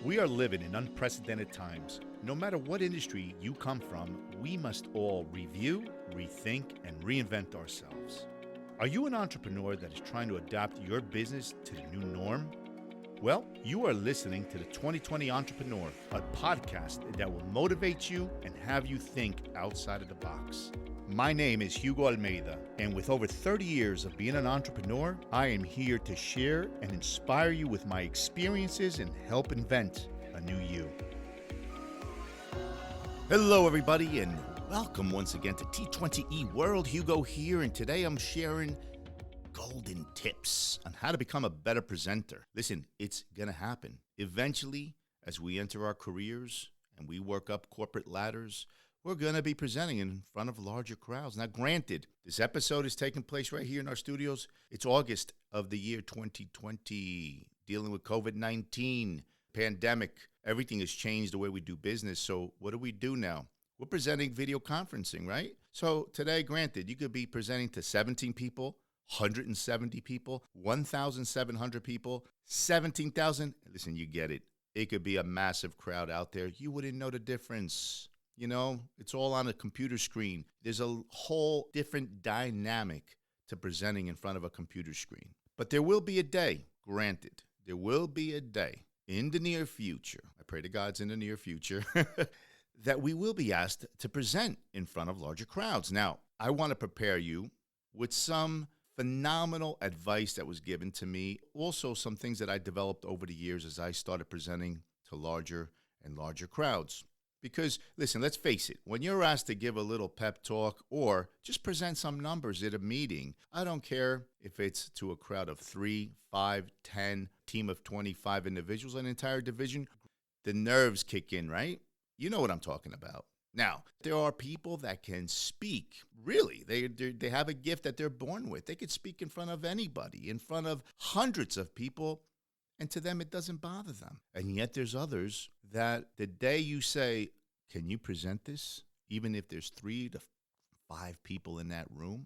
We are living in unprecedented times. No matter what industry you come from, we must all review, rethink, and reinvent ourselves. Are you an entrepreneur that is trying to adapt your business to the new norm? Well, you are listening to the 2020 Entrepreneur, a podcast that will motivate you and have you think outside of the box. My name is Hugo Almeida, and with over 30 years of being an entrepreneur, I am here to share and inspire you with my experiences and help invent a new you. Hello, everybody, and welcome once again to T20E World. Hugo here, and today I'm sharing golden tips on how to become a better presenter. Listen, it's going to happen. Eventually, as we enter our careers and we work up corporate ladders, we're going to be presenting in front of larger crowds. Now, granted, this episode is taking place right here in our studios. It's August of the year 2020, dealing with COVID-19, pandemic. Everything has changed the way we do business. So what do we do now? We're presenting video conferencing, right? So today, granted, you could be presenting to 17 people, 170 people, 1,700 people, 17,000. Listen, you get it. It could be a massive crowd out there. You wouldn't know the difference. You know, it's all on a computer screen. There's a whole different dynamic to presenting in front of a computer screen. But there will be a day, granted, there will be a day in the near future, I pray to God's in the near future, that we will be asked to present in front of larger crowds. Now, I want to prepare you with some phenomenal advice that was given to me. Also, some things that I developed over the years as I started presenting to larger and larger crowds. Because, listen, let's face it, when you're asked to give a little pep talk or just present some numbers at a meeting, I don't care if it's to a crowd of 3, 5, 10, team of 25 individuals, an entire division, the nerves kick in, right? You know what I'm talking about. Now, there are people that can speak. Really, they have a gift that they're born with. They could speak in front of anybody, in front of hundreds of people, and to them, it doesn't bother them. And yet there's others that the day you say, can you present this? Even if there's 3 to 5 people in that room,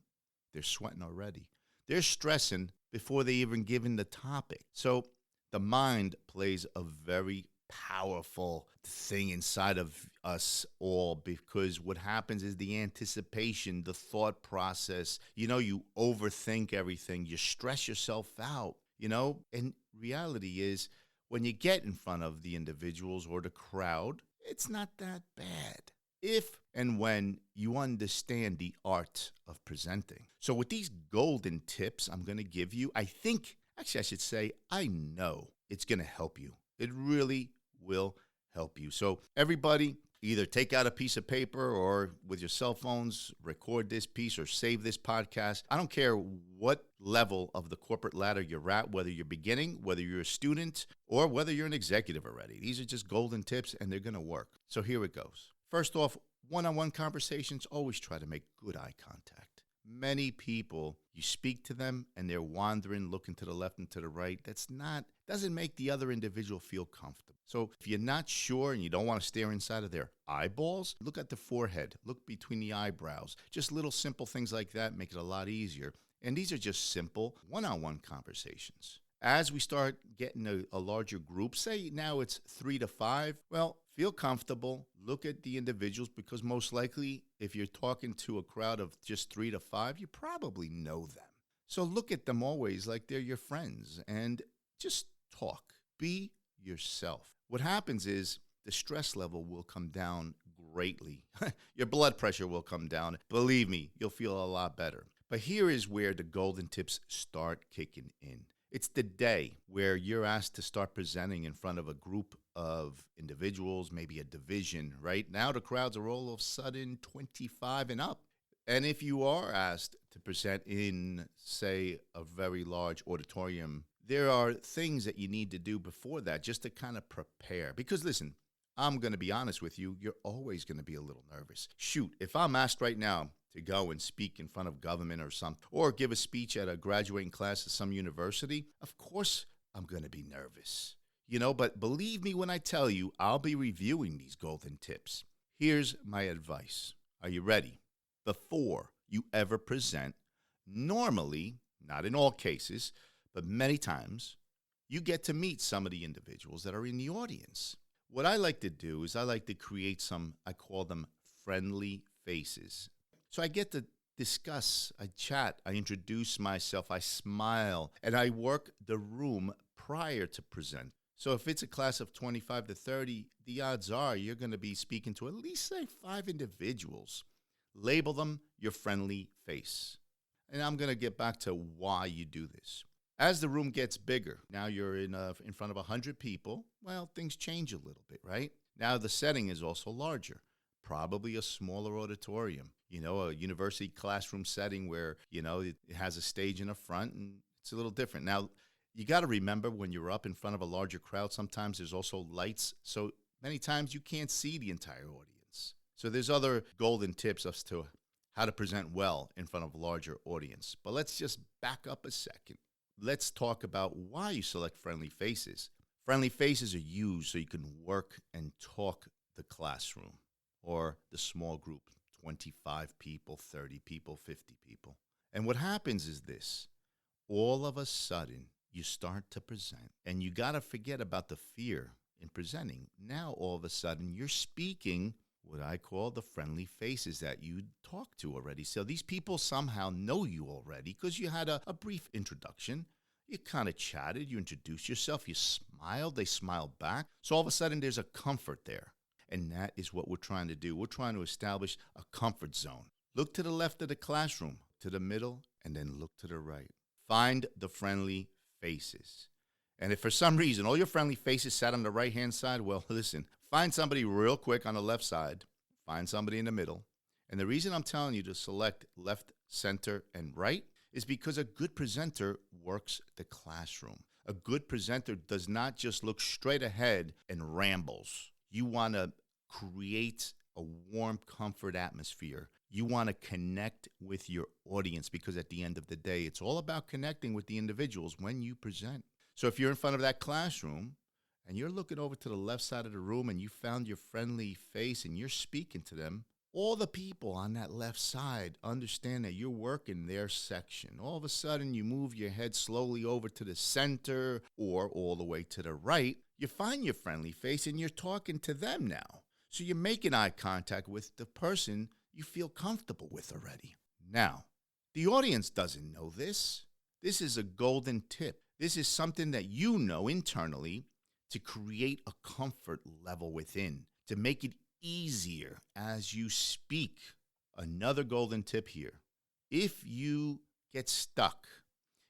they're sweating already. They're stressing before they even given the topic. So the mind plays a very powerful thing inside of us all, because what happens is the anticipation, the thought process, you overthink everything, you stress yourself out, and reality is when you get in front of the individuals or the crowd, it's not that bad if and when you understand the art of presenting. So with these golden tips I'm going to give you, I should say, I know it's going to help you. It really will help you. So everybody, either take out a piece of paper or with your cell phones, record this piece or save this podcast. I don't care what level of the corporate ladder you're at, whether you're beginning, whether you're a student, or whether you're an executive already. These are just golden tips and they're going to work. So here it goes. First off, one-on-one conversations, always try to make good eye contact. Many people, you speak to them and they're wandering, looking to the left and to the right. Doesn't make the other individual feel comfortable. So if you're not sure and you don't want to stare inside of their eyeballs, look at the forehead, look between the eyebrows. Just little simple things like that make it a lot easier. And these are just simple one-on-one conversations. As we start getting a larger group, say now it's 3 to 5, well, feel comfortable, look at the individuals, because most likely if you're talking to a crowd of just 3 to 5, you probably know them. So look at them always like they're your friends and just talk. Be yourself. What happens is the stress level will come down greatly. Your blood pressure will come down. Believe me, you'll feel a lot better. But here is where the golden tips start kicking in. It's the day where you're asked to start presenting in front of a group of individuals, maybe a division, right? Now the crowds are all of a sudden 25 and up. And if you are asked to present in, say, a very large auditorium, there are things that you need to do before that just to kind of prepare. Because listen, I'm going to be honest with you, you're always going to be a little nervous. Shoot, if I'm asked right now to go and speak in front of government or something, or give a speech at a graduating class at some university, of course I'm going to be nervous. But believe me when I tell you, I'll be reviewing these golden tips. Here's my advice. Are you ready? Before you ever present, normally, not in all cases, but many times, you get to meet some of the individuals that are in the audience. What I like to do is I like to create some, I call them friendly faces. So I get to discuss, I chat, I introduce myself, I smile, and I work the room prior to present. So if it's a class of 25 to 30, the odds are you're going to be speaking to at least, say, 5 individuals. Label them your friendly face. And I'm going to get back to why you do this. As the room gets bigger, now you're in front of 100 people, well, things change a little bit, right? Now the setting is also larger, probably a smaller auditorium, a university classroom setting where, it has a stage in the front and it's a little different. Now, you got to remember when you're up in front of a larger crowd, sometimes there's also lights. So many times you can't see the entire audience. So there's other golden tips as to how to present well in front of a larger audience. But let's just back up a second. Let's talk about why you select friendly faces. Friendly faces are used so you can work and talk the classroom or the small group, 25 people, 30 people, 50 people. And what happens is this. All of a sudden, you start to present, and you got to forget about the fear in presenting. Now, all of a sudden, you're speaking what I call the friendly faces that you talked to already. So these people somehow know you already because you had a brief introduction. You kind of chatted, you introduced yourself, you smiled, they smiled back. So all of a sudden there's a comfort there. And that is what we're trying to do. We're trying to establish a comfort zone. Look to the left of the classroom, to the middle, and then look to the right. Find the friendly faces. And if for some reason all your friendly faces sat on the right-hand side, well, listen, find somebody real quick on the left side, find somebody in the middle. And the reason I'm telling you to select left, center, and right is because a good presenter works the classroom. A good presenter does not just look straight ahead and rambles. You want to create a warm comfort atmosphere. You want to connect with your audience because at the end of the day, it's all about connecting with the individuals when you present. So if you're in front of that classroom and you're looking over to the left side of the room and you found your friendly face and you're speaking to them, all the people on that left side understand that you're working their section. All of a sudden, you move your head slowly over to the center or all the way to the right. You find your friendly face and you're talking to them now. So you're making eye contact with the person you feel comfortable with already. Now, the audience doesn't know this. This is a golden tip. This is something that you know internally to create a comfort level within, to make it easier as you speak. Another golden tip here. If you get stuck,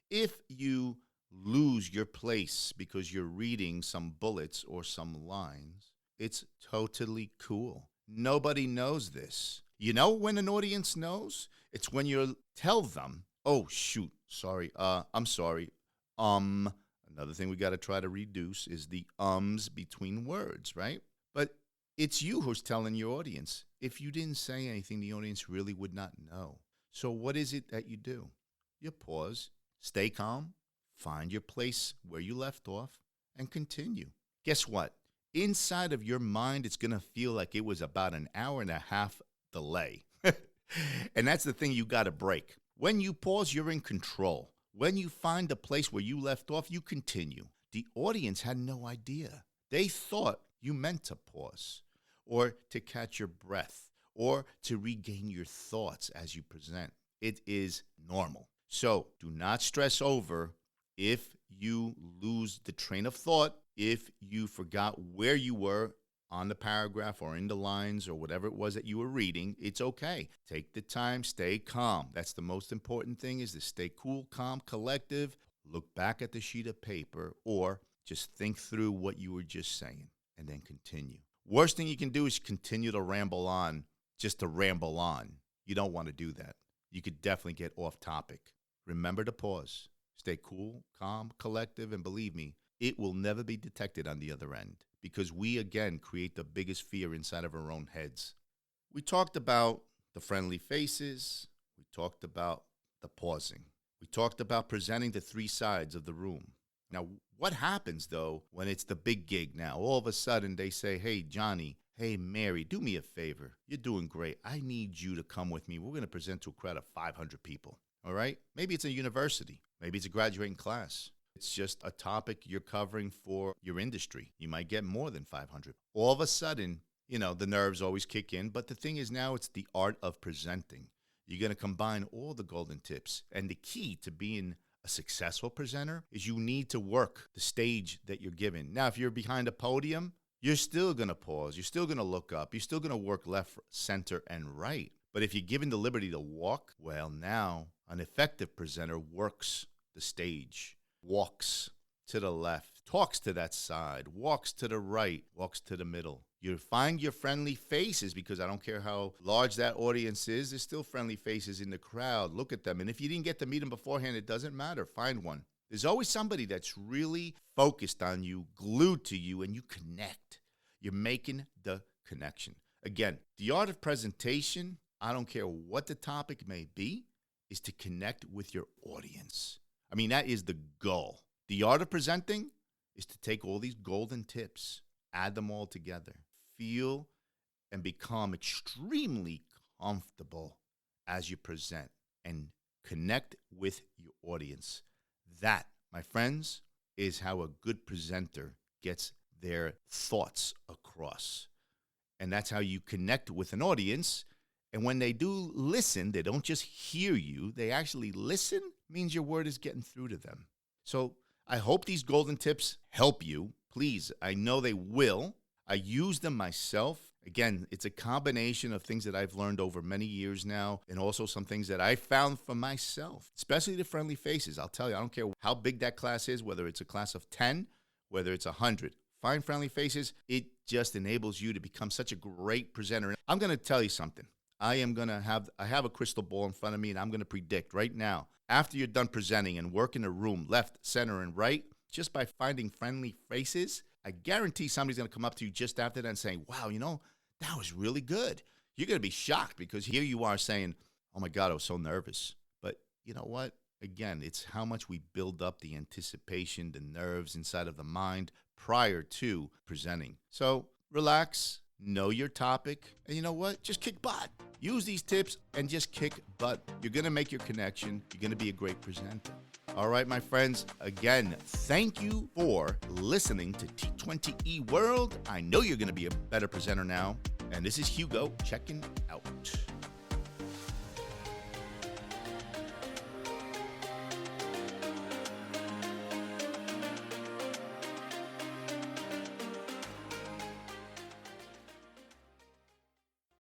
if you lose your place because you're reading some bullets or some lines, it's totally cool. Nobody knows this. You know when an audience knows? It's when you tell them, oh, shoot, sorry, I'm sorry. Another thing we got to try to reduce is the ums between words, right? But it's you who's telling your audience. If you didn't say anything, the audience really would not know. So what is it that you do? You pause, stay calm, find your place where you left off, and continue. Guess what? Inside of your mind, it's going to feel like it was about an hour and a half delay. And that's the thing you got to break. When you pause, you're in control. When you find the place where you left off, you continue. The audience had no idea. They thought you meant to pause or to catch your breath or to regain your thoughts as you present. It is normal. So do not stress over if you lose the train of thought, if you forgot where you were on the paragraph or in the lines or whatever it was that you were reading. It's okay. Take the time, stay calm. That's the most important thing, is to stay cool, calm, collective. Look back at the sheet of paper or just think through what you were just saying and then continue. Worst thing you can do is continue to ramble on, just to ramble on. You don't want to do that. You could definitely get off topic. Remember to pause. Stay cool, calm, collective, and believe me, it will never be detected on the other end because we, again, create the biggest fear inside of our own heads. We talked about the friendly faces. We talked about the pausing. We talked about presenting the three sides of the room. Now, what happens, though, when it's the big gig now? All of a sudden, they say, hey, Johnny, hey, Mary, do me a favor. You're doing great. I need you to come with me. We're going to present to a crowd of 500 people, all right? Maybe it's a university. Maybe it's a graduating class. It's just a topic you're covering for your industry. You might get more than 500. All of a sudden, the nerves always kick in. But the thing is now it's the art of presenting. You're going to combine all the golden tips. And the key to being a successful presenter is you need to work the stage that you're given. Now, if you're behind a podium, you're still going to pause. You're still going to look up. You're still going to work left, center, and right. But if you're given the liberty to walk, well, now an effective presenter works the stage, walks to the left, talks to that side, walks to the right, walks to the middle. You find your friendly faces, because I don't care how large that audience is, there's still friendly faces in the crowd. Look at them. And if you didn't get to meet them beforehand, it doesn't matter. Find one. There's always somebody that's really focused on you, glued to you, and you connect. You're making the connection. Again, the art of presentation, I don't care what the topic may be, is to connect with your audience. I mean, that is the goal. The art of presenting is to take all these golden tips, add them all together, feel and become extremely comfortable as you present and connect with your audience. That, my friends, is how a good presenter gets their thoughts across. And that's how you connect with an audience. And when they do listen, they don't just hear you, they actually listen, means your word is getting through to them. So I hope these golden tips help you. Please, I know they will. I use them myself. Again, it's a combination of things that I've learned over many years now, and also some things that I found for myself, especially the friendly faces. I'll tell you, I don't care how big that class is, whether it's a class of 10, whether it's 100. Find friendly faces. It just enables you to become such a great presenter. I'm going to tell you something. I have a crystal ball in front of me, and I'm going to predict right now, after you're done presenting and work in a room, left, center, and right, just by finding friendly faces, I guarantee somebody's going to come up to you just after that and say, wow, that was really good. You're going to be shocked, because here you are saying, oh my God, I was so nervous. But you know what? Again, it's how much we build up the anticipation, the nerves inside of the mind prior to presenting. So relax, know your topic, and you know what? Just kick butt. Use these tips and just kick butt. You're going to make your connection. You're going to be a great presenter. All right, my friends, again, thank you for listening to T20E World. I know you're going to be a better presenter now. And this is Hugo checking out.